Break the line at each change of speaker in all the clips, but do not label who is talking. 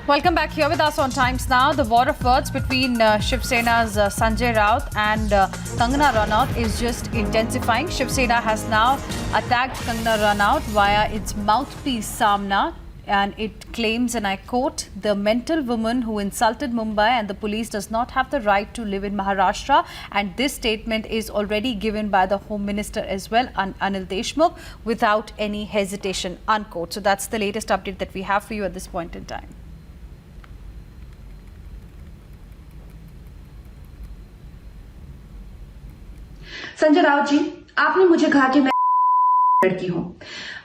Welcome back. Here with us on Times Now. The war of words between Shiv Sena's Sanjay Raut and Kangana Ranaut is just intensifying. Shiv Sena has now attacked Kangana Ranaut via its mouthpiece Samna, and it claims, and I quote, "The mental woman who insulted Mumbai and the police does not have the right to live in Maharashtra." And this statement is already given by the Home Minister as well, Anil Deshmukh, without any hesitation, unquote. So that's the latest update that we have for you at this point in time.
Sanjay Raut जी, आपने मुझे कहा कि मैं लड़की हूं।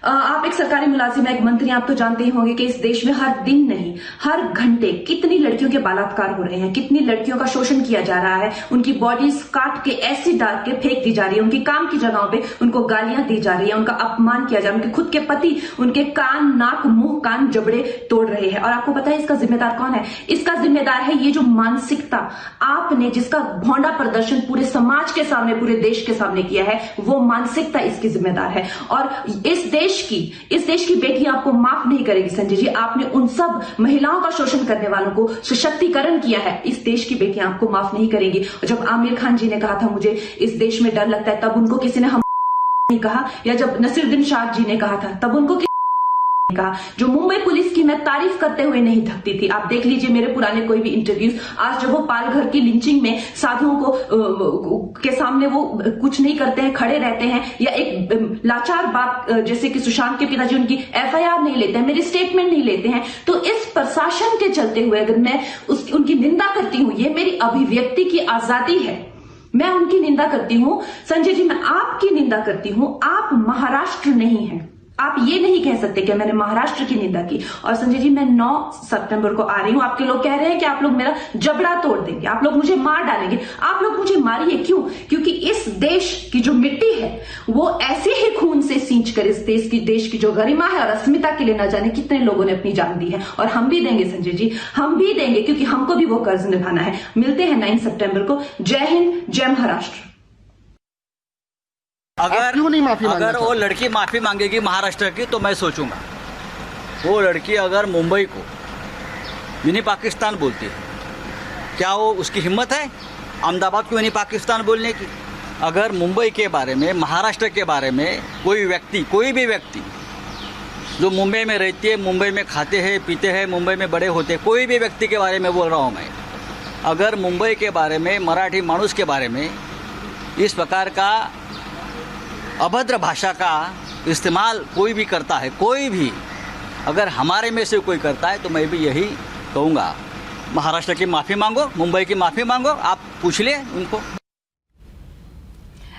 आप एक सरकारी मुलाजिम, एक मंत्री, आप तो जानते ही होंगे कि इस देश में हर दिन नहीं, हर घंटे कितनी लड़कियों के बलात्कार हो रहे हैं, कितनी लड़कियों का शोषण किया जा रहा है, उनकी बॉडीज काट के ऐसी डाल के फेंक दी जा रही है, उनकी काम की जगहों पे उनको गालियां दी जा रही है, उनका अपमान किया जा रहा है, उनके खुद के पति उनके कान, नाक, मुंह, कान, जबड़े तोड़ रहे हैं। और आपको पता है इसका जिम्मेदार कौन है? इसका जिम्मेदार है ये जो मानसिकता आपने, जिसका भौंडा प्रदर्शन पूरे समाज के सामने, पूरे देश के सामने किया है, वो मानसिकता इसकी जिम्मेदार है। और इस देश की बेटी आपको माफ नहीं करेगी संजय जी। आपने उन सब महिलाओं का शोषण करने वालों को सशक्तिकरण किया है, इस देश की बेटियां आपको माफ नहीं करेंगी। जब आमिर खान जी ने कहा था मुझे इस देश में डर लगता है, तब उनको किसी ने हम नहीं कहा, या जब नसीरुद्दीन शाह जी ने कहा था तब उनको कहा। जो मुंबई पुलिस की मैं तारीफ करते हुए नहीं थकती थी। आप देख लीजिए मेरे पुराने कोई भी इंटरव्यूज, आज जब वो पालघर की लिंचिंग में साधुओं को के सामने वो कुछ नहीं करते हैं, खड़े रहते हैं, या एक लाचार बात जैसे कि सुशांत के पिताजी उनकी एफआईआर नहीं लेते हैं, मेरी स्टेटमेंट नहीं लेते हैं, तो इस प्रशासन के चलते हुए अगर मैं उनकी निंदा करती हूं, ये मेरी अभिव्यक्ति की आजादी है, मैं उनकी निंदा करती हूं। संजय जी, मैं आपकी निंदा करती हूं, आप महाराष्ट्र नहीं हैं। आप ये नहीं कह सकते कि मैंने महाराष्ट्र की निंदा की। और संजय जी, मैं 9 सितंबर को आ रही हूं। आपके लोग कह रहे हैं कि आप लोग मेरा जबड़ा तोड़ देंगे, आप लोग मुझे मार डालेंगे। आप लोग मुझे मारिए, क्यों? क्योंकि इस देश की जो मिट्टी है वो ऐसे ही खून से सींच कर इस देश की जो गरिमा है और अस्मिता के लिए न जाने कितने लोगों ने अपनी जान दी है। और हम भी देंगे संजय जी, हम भी देंगे, क्योंकि हमको भी वो कर्ज निभाना है। मिलते हैं 9 सितंबर को। जय हिंद, जय महाराष्ट्र।
अगर वो लड़की माफ़ी मांगेगी महाराष्ट्र की, तो मैं सोचूंगा। वो लड़की अगर मुंबई को मिनी पाकिस्तान बोलती है, क्या वो उसकी हिम्मत है अहमदाबाद को मिनी पाकिस्तान बोलने की? अगर मुंबई के बारे में, महाराष्ट्र के बारे में कोई भी व्यक्ति जो मुंबई में रहती है, मुंबई में खाते हैं, पीते हैं, मुंबई में बड़े होते हैं, कोई भी व्यक्ति के बारे में बोल रहा हूँ मैं, अगर मुंबई के बारे में, मराठी मानुस के बारे में इस प्रकार का अभद्र भाषा का इस्तेमाल कोई भी करता है, कोई भी अगर हमारे में से कोई करता है, तो मैं भी यही कहूँगा, महाराष्ट्र की माफ़ी मांगो, मुंबई की माफ़ी मांगो, आप पूछ ले उनको।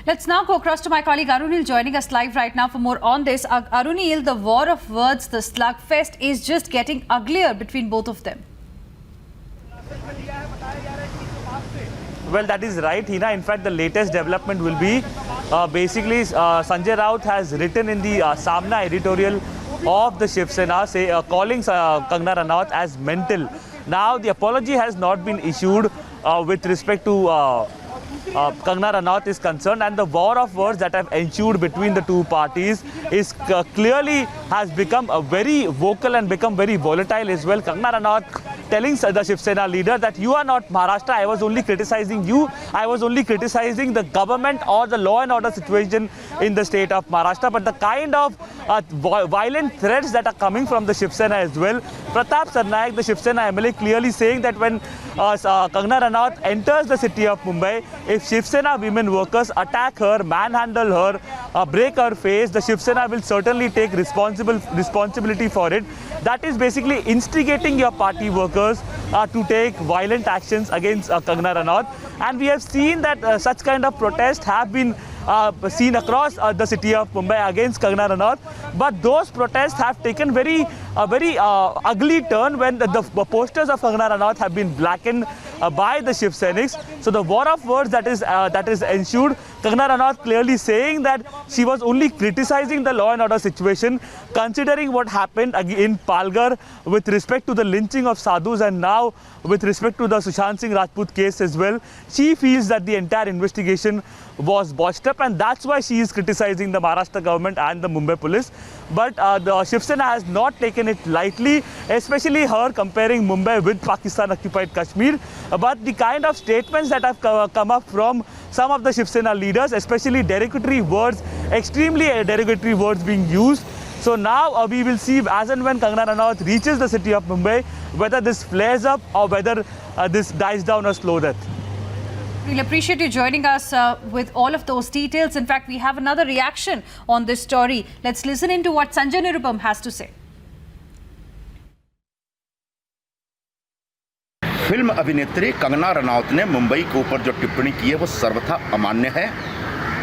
Let's now go across to my colleague Arunil joining us live right now for more on this. Arunil, the war of words, the slugfest is just getting uglier between both of them.
Well, that is right, Hina. In fact, the latest development will be basically Sanjay Raut has written in the Samna editorial of the Shiv Sena, calling Kangana Ranaut as mental. Now, the apology has not been issued with respect to Kangana Ranaut is concerned, and the war of words that have ensued between the two parties is clearly has become a very vocal and become very volatile as well. Kangana Ranaut telling the Shiv Sena leader that you are not Maharashtra, I was only criticizing you, I was only criticizing the government or the law and order situation in the state of Maharashtra. But the kind of violent threats that are coming from the Shiv Sena as well, Pratap Sarnaik, the Shiv Sena MLA, clearly saying that when Kangana Ranaut enters the city of Mumbai, if Shiv Sena women workers attack her, manhandle her, break her face, the Shiv Sena will certainly take responsibility for it. That is basically instigating your party workers to take violent actions against Kangana Ranaut. And we have seen that such kind of protests have been seen across the city of Mumbai against Kangana Ranaut. But those protests have taken very ugly turn when the posters of Kangana Ranaut have been blackened. by the Shiv Sainiks. So the war of words that is ensued. Kangana Ranaut clearly saying that she was only criticizing the law and order situation, considering what happened in Palghar with respect to the lynching of sadhus, and now with respect to the Sushant Singh Rajput case as well. She feels that the entire investigation was botched up, and that's why she is criticizing the Maharashtra government and the Mumbai police. But the Shiv Sena has not taken it lightly, especially her comparing Mumbai with Pakistan-occupied Kashmir. But the kind of statements that have come up from some of the Shiv Sena leaders, especially derogatory words, extremely derogatory words being used. So now we will see as and when Kangana Ranaut reaches the city of Mumbai, whether this flares up or whether this dies down a slow death.
We'll appreciate you joining us with all of those details. In fact, we have another reaction on this story. Let's listen into what Sanjay Nirupam has to say.
Film अभिनेत्री कंगना रनौत ने मुंबई के ऊपर जो टिप्पणी की है वो सर्वथा अमान्य है।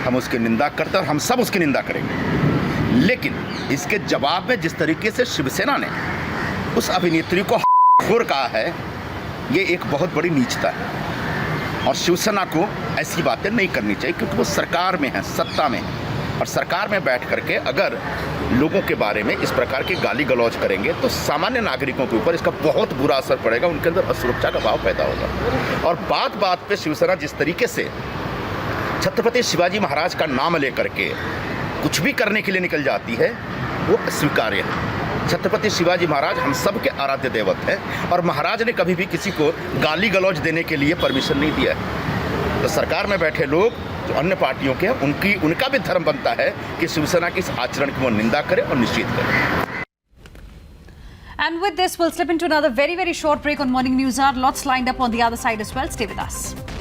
हम उसकी निंदा करते हैं और हम सब उसकी निंदा करेंगे। लेकिन इसके जवाब में जिस तरीके से शिवसेना ने उस अभिनेत्री को खोर कहा है, ये एक बहुत बड़ी नीचता है और शिवसेना को ऐसी बातें नहीं करनी चाहिए, क्योंकि वो सरकार में है, सत्ता में है, और सरकार में बैठ करके अगर लोगों के बारे में इस प्रकार की गाली गलौज करेंगे तो सामान्य नागरिकों के ऊपर इसका बहुत बुरा असर पड़ेगा, उनके अंदर असुरक्षा का भाव पैदा होगा। और बात बात पे शिवसेना जिस तरीके से छत्रपति शिवाजी महाराज का नाम लेकर के कुछ भी करने के लिए निकल जाती है, वो अस्वीकार्य है। छत्रपति शिवाजी महाराज हम सब के आराध्य देवत हैं और महाराज ने कभी भी किसी को गाली गलौज देने के लिए परमिशन नहीं दिया है। तो सरकार में बैठे लोग जो अन्य पार्टियों के हैं, उनका भी धर्म बनता है कि शिवसेना के इस आचरण की वो निंदा करें और निश्चित करें।
And with this, we'll slip into another very, very short break on Morning News Hour. Lots lined up on the other side as well. Stay with us.